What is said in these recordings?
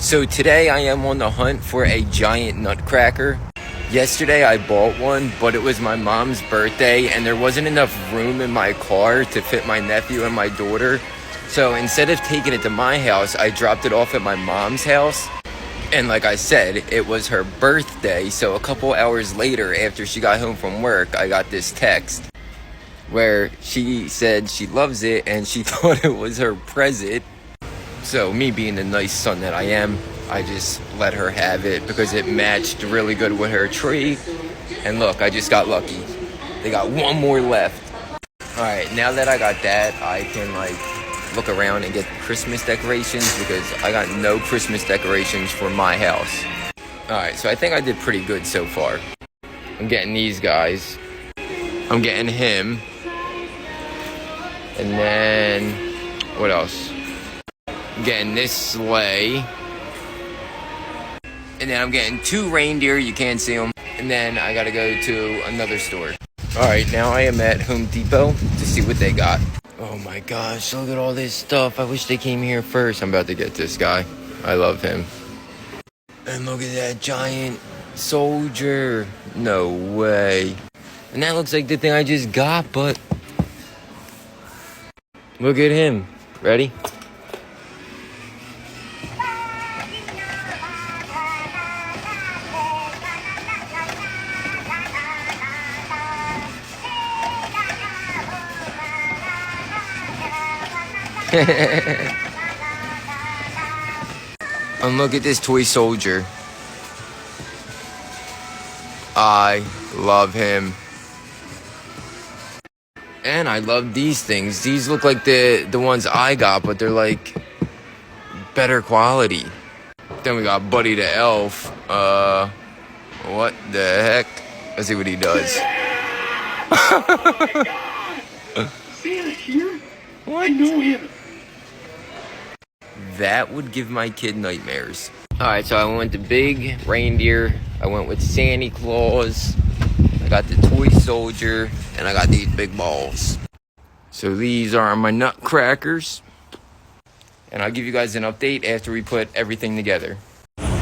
So today I am on the hunt for a giant nutcracker. Yesterday I bought one, but it was my mom's birthday and there wasn't enough room in my car to fit my nephew and my daughter. So instead of taking it to my house, I dropped it off at my mom's house. And like I said, it was her birthday. So a couple hours later, after she got home from work, I got this text where she said she loves it and she thought it was her present. So me being the nice son that I am, I just let her have it because it matched really good with her tree. And look, I just got lucky. They got one more left. Alright, now that I got that, I can look around and get Christmas decorations because I got no Christmas decorations for my house. Alright, so I think I did pretty good so far. I'm getting these guys. I'm getting him. And then, what else? I'm getting this sleigh. And then I'm getting 2 reindeer, you can't see them. And then I gotta go to another store. Alright, now I am at Home Depot to see what they got. Oh my gosh, look at all this stuff. I wish they came here first. I'm about to get this guy. I love him. And look at that giant soldier. No way. And that looks like the thing I just got, but look at him. Ready? And look at this toy soldier. I love him. And I love these things. These look like the ones I got, but they're like better quality. Then we got Buddy the Elf. What the heck? Let's see what he does. Santa here? What? I know him. That would give my kid nightmares. Alright, so I went to big reindeer. I went with Santa Claus. I got the toy soldier. And I got these big balls. So these are my nutcrackers. And I'll give you guys an update after we put everything together.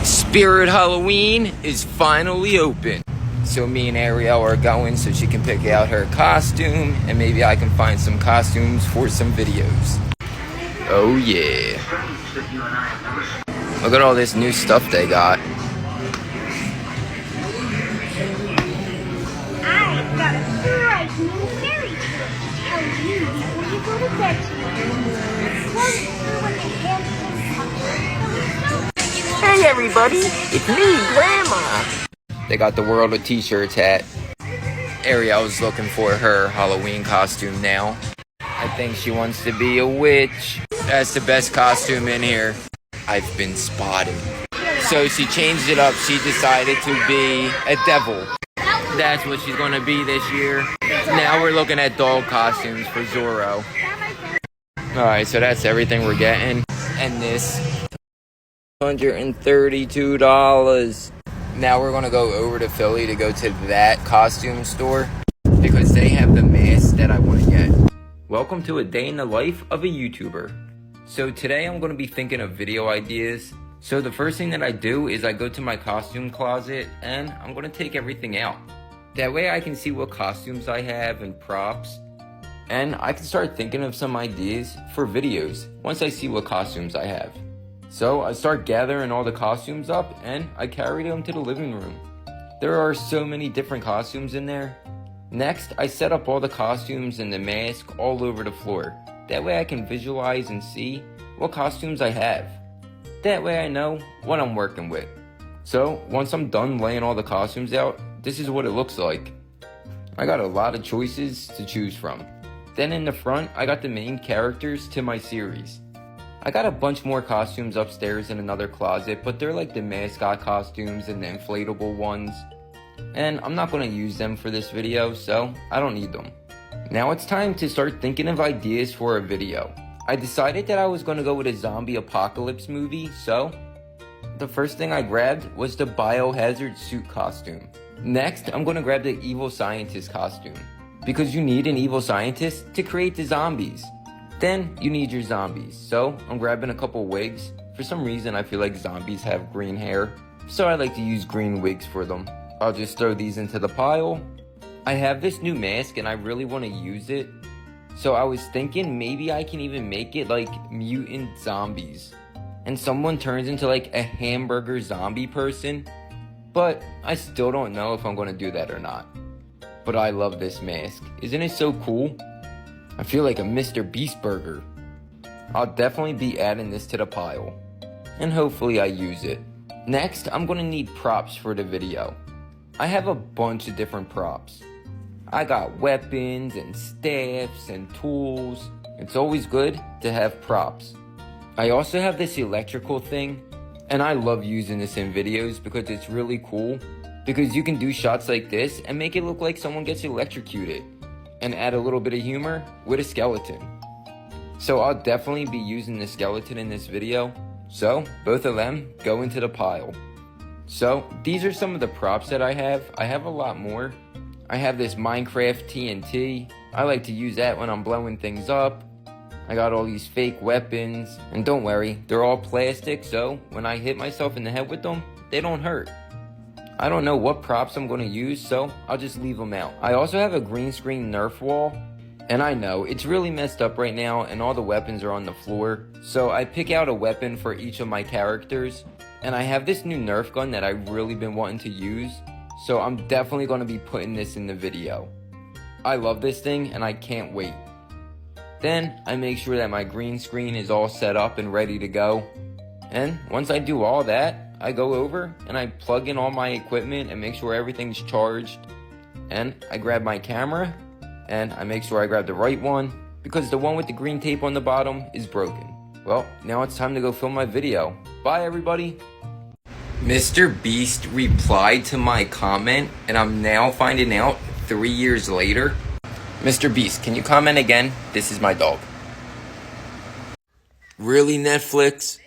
Spirit Halloween is finally open. So me and Ariel are going so she can pick out her costume. And maybe I can find some costumes for some videos. Oh yeah. Look at all this new stuff they got. I've got a frightening fairy tale to tell you before you go to bed tonight. Hey everybody, it's me, Grandma. They got the World of T-Shirts hat. Ariel's looking for her Halloween costume now. I think she wants to be a witch. That's the best costume in here. I've been spotted. So she changed it up. She decided to be a devil. That's what she's gonna be this year. Now we're looking at doll costumes for Zorro. Alright, so that's everything we're getting. And this $132. Now we're gonna go over to Philly to go to that costume store because they have the mask that I want to get. Welcome to a day in the life of a YouTuber. So today I'm going to be thinking of video ideas. So the first thing that I do is I go to my costume closet and I'm going to take everything out. That way I can see what costumes I have and props. And I can start thinking of some ideas for videos once I see what costumes I have. So I start gathering all the costumes up and I carry them to the living room. There are so many different costumes in there. Next, I set up all the costumes and the mask all over the floor. That way I can visualize and see what costumes I have. That way I know what I'm working with. So, once I'm done laying all the costumes out, this is what it looks like. I got a lot of choices to choose from. Then in the front, I got the main characters to my series. I got a bunch more costumes upstairs in another closet, but they're like the mascot costumes and the inflatable ones. And I'm not going to use them for this video, so I don't need them. Now it's time to start thinking of ideas for a video. I decided that I was going to go with a zombie apocalypse movie, so the first thing I grabbed was the biohazard suit costume. Next, I'm going to grab the evil scientist costume, because you need an evil scientist to create the zombies. Then you need your zombies, so I'm grabbing a couple wigs For some reason, I feel like zombies have green hair, so I like to use green wigs for them. I'll just throw these into the pile. I have this new mask and I really want to use it. So I was thinking maybe I can even make it like mutant zombies. And someone turns into like a hamburger zombie person. But I still don't know if I'm going to do that or not. But I love this mask. Isn't it so cool? I feel like a Mr. Beast burger. I'll definitely be adding this to the pile. And hopefully I use it. Next, I'm going to need props for the video. I have a bunch of different props. I got weapons and staffs and tools. It's always good to have props. I also have this electrical thing, and I love using this in videos because it's really cool. Because you can do shots like this and make it look like someone gets electrocuted, and add a little bit of humor with a skeleton. So I'll definitely be using the skeleton in this video. So both of them go into the pile. So these are some of the props that I have. I have a lot more. I have this Minecraft TNT. I like to use that when I'm blowing things up. I got all these fake weapons. And don't worry, they're all plastic, so when I hit myself in the head with them, they don't hurt. I don't know what props I'm going to use, so I'll just leave them out. I also have a green screen Nerf wall. And I know, it's really messed up right now and all the weapons are on the floor. So I pick out a weapon for each of my characters. And I have this new Nerf gun that I've really been wanting to use. So I'm definitely going to be putting this in the video. I love this thing and I can't wait. Then I make sure that my green screen is all set up and ready to go. And once I do all that, I go over and I plug in all my equipment and make sure everything's charged. And I grab my camera and I make sure I grab the right one because the one with the green tape on the bottom is broken. Well, now it's time to go film my video. Bye everybody. Mr. Beast replied to my comment, and I'm now finding out 3 years later. Mr. Beast, can you comment again? This is my dog. Really, Netflix?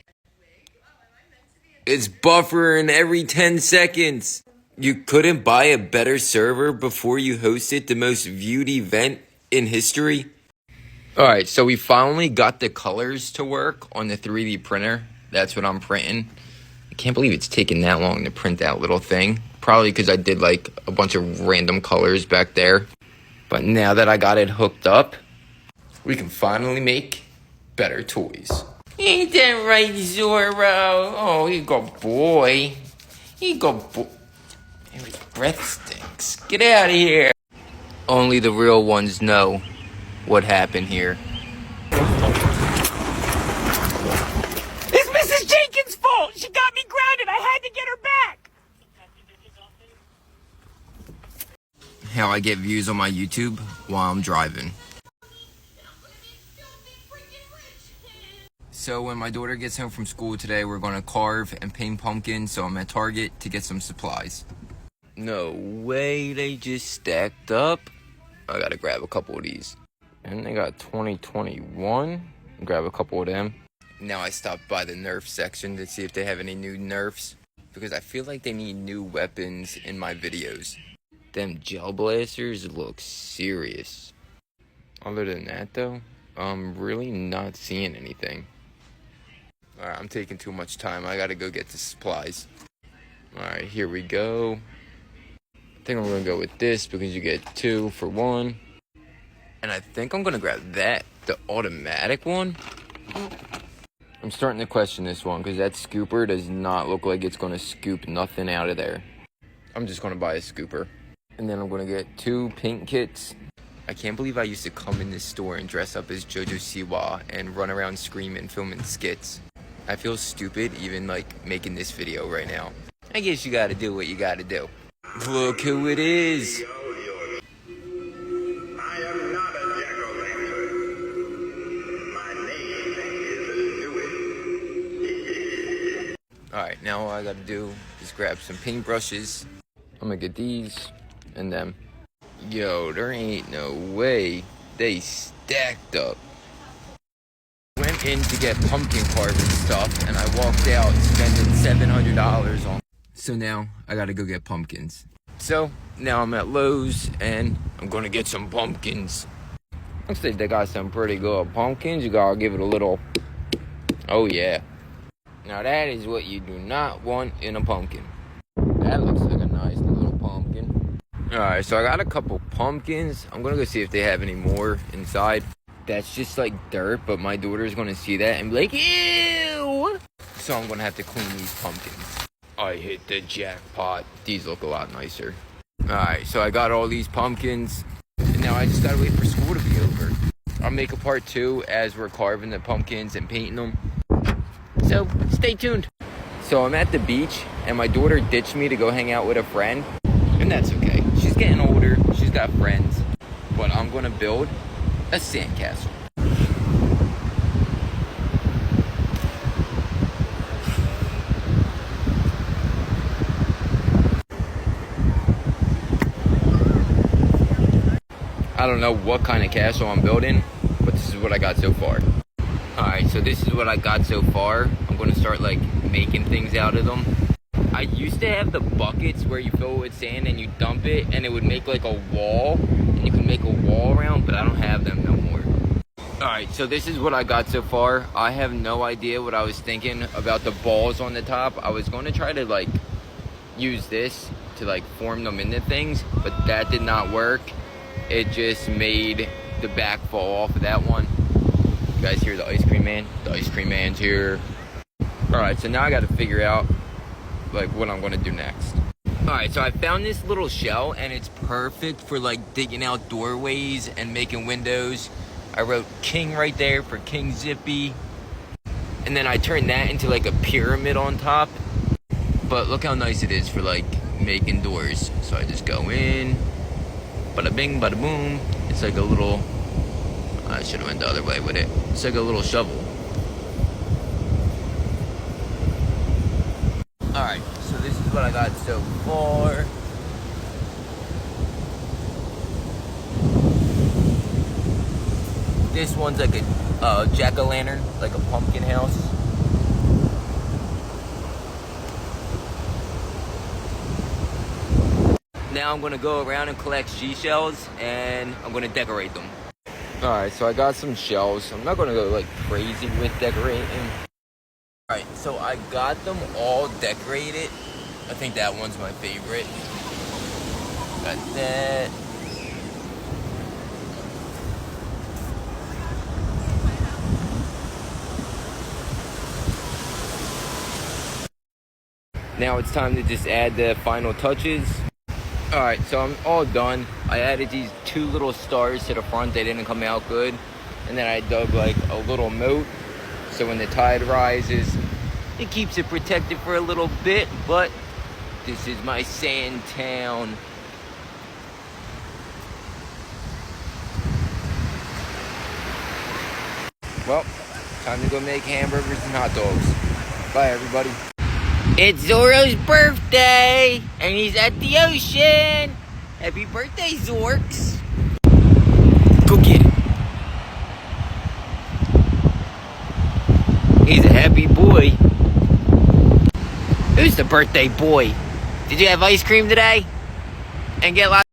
It's buffering every 10 seconds. You couldn't buy a better server before you hosted the most viewed event in history? Alright, so we finally got the colors to work on the 3D printer. That's what I'm printing. I can't believe it's taken that long to print that little thing. Probably because I did like a bunch of random colors back there. But now that I got it hooked up, we can finally make better toys. Ain't that right, Zorro? Oh, you go boy. You go boy. His breath stinks. Get out of here. Only the real ones know what happened here. It's Mrs. Jenkins' fault. She got me grounded. I had to get her back. How I get views on my YouTube while I'm driving. So when my daughter gets home from school today, we're going to carve and paint pumpkins, so I'm at Target to get some supplies. No way, they just stacked up. I gotta grab a couple of these. And they got 2021. Grab a couple of them. Now I stopped by the Nerf section to see if they have any new Nerfs, because I feel like they need new weapons in my videos. Them gel blasters look serious. Other than that though, I'm really not seeing anything. Alright, I'm taking too much time. I gotta go get the supplies. Alright, here we go. I think I'm gonna go with this because you get 2 for 1. And I think I'm gonna grab that, the automatic one. I'm starting to question this one because that scooper does not look like it's gonna scoop nothing out of there. I'm just gonna buy a scooper. And then I'm gonna get 2 paint kits. I can't believe I used to come in this store and dress up as Jojo Siwa and run around screaming, filming skits. I feel stupid even like making this video right now. I guess you gotta do what you gotta do. Look who it is. I am not a jack-o'-lantern. My name is Louis. Alright, now all I gotta do is grab some paintbrushes. I'm gonna get these and them. Yo, there ain't no way they stacked up. Went in to get pumpkin carving stuff and I walked out spending $700 on. So now I gotta go get pumpkins. So now I'm at Lowe's and I'm gonna get some pumpkins. Looks like they got some pretty good pumpkins. You gotta give it a little, oh yeah. Now that is what you do not want in a pumpkin. That looks like a nice little pumpkin. Alright, so I got a couple pumpkins. I'm gonna go see if they have any more inside. That's just like dirt, but my daughter's gonna see that and be like, ew! So I'm gonna have to clean these pumpkins. I hit the jackpot. These look a lot nicer. Alright, so I got all these pumpkins. And now I just gotta wait for school to be over. I'll make a part 2 as we're carving the pumpkins and painting them. So, stay tuned. So I'm at the beach, and my daughter ditched me to go hang out with a friend. And that's okay. She's getting older. She's got friends. But I'm gonna build a sandcastle. I don't know what kind of castle I'm building, but this is what I got so far. Alright, so this is what I got so far. I'm going to start like making things out of them. I used to have the buckets where you fill it with sand and you dump it and it would make like a wall. And you can make a wall around, but I don't have them no more. Alright, so this is what I got so far. I have no idea what I was thinking about the balls on the top. I was going to try to like use this to like form them into things, but that did not work. It just made the back fall off of that one. You guys hear the ice cream man? The ice cream man's here. Alright, so now I gotta figure out like what I'm gonna do next. Alright, so I found this little shell and it's perfect for like digging out doorways and making windows. I wrote King right there for King Zippy. And then I turned that into like a pyramid on top. But look how nice it is for like making doors. So I just go in, bada bing, bada boom. It's like a little, I should have went the other way with it. It's like a little shovel. Alright, so this is what I got so far. This one's like a jack-o'-lantern, like a pumpkin house. Now I'm gonna go around and collect seashells and I'm gonna decorate them. Alright, so I got some shells. I'm not gonna go like crazy with decorating. Alright, so I got them all decorated. I think that one's my favorite. Got that. Now it's time to just add the final touches. Alright, so I'm all done. I added these 2 little stars to the front. They didn't come out good. And then I dug like a little moat. So when the tide rises, it keeps it protected for a little bit. But this is my sand town. Well, time to go make hamburgers and hot dogs. Bye, everybody. It's Zorro's birthday, and he's at the ocean. Happy birthday, Zorks. Go get it. He's a happy boy. Who's the birthday boy? Did you have ice cream today? And get lots